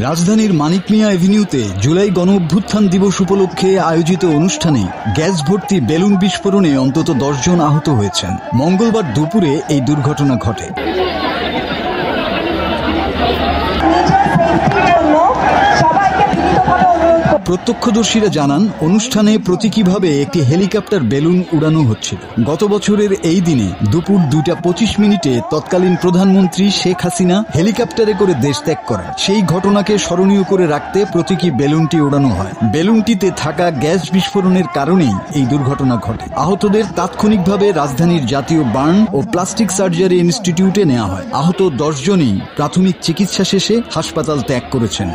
রাজধানীর মানিক মিয়া এভিনিউতে জুলাই গণঅভ্যুত্থান দিবস উপলক্ষে আয়োজিত অনুষ্ঠানে গ্যাস ভর্তি বেলুন বিস্ফোরণে অন্তত 10 জন আহত হয়েছেন। মঙ্গলবার দুপুরে এই দুর্ঘটনা ঘটে। প্রত্যক্ষদর্শীরা জানান, অনুষ্ঠানে প্রতীকীভাবে একটি হেলিকপ্টার বেলুন উড়ানো হচ্ছিল। গত বছরের এই দিনে দুপুর 2:25 তৎকালীন প্রধানমন্ত্রী শেখ হাসিনা হেলিকপ্টারে করে দেশ ত্যাগ করেন। সেই ঘটনাকে স্মরণীয় করে রাখতে প্রতীকী বেলুনটি উড়ানো হয়। বেলুনটিতে থাকা গ্যাস বিস্ফোরণের কারণেই এই দুর্ঘটনা ঘটে। আহতদের তাৎক্ষণিকভাবে রাজধানীর জাতীয় বার্ন ও প্লাস্টিক সার্জারি ইনস্টিটিউটে নেওয়া হয়। আহত 10 জনই প্রাথমিক চিকিৎসা শেষে হাসপাতাল ত্যাগ করেছেন।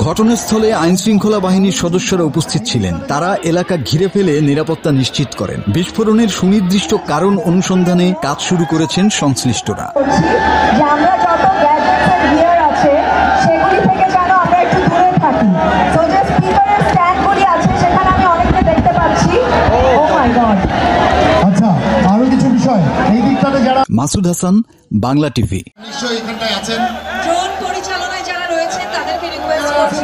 ঘটনাস্থলে আইনশৃঙ্খলা বাহিনীর সদস্যরা উপস্থিত ছিলেন। তারা এলাকা ঘিরে ফেলে নিরাপত্তা নিশ্চিত করেন। বিস্ফোরণের সুনির্দিষ্ট কারণ অনুসন্ধানে কাজ শুরু করেছেন সংশ্লিষ্টরা। মাসুদ হাসান, বাংলা টিভি। নিশ্চয়ই এখানটায় আছেন ড্রোন পরিচালনায় যারা রয়েছে তাদেরকে রিকোয়েস্ট করছি।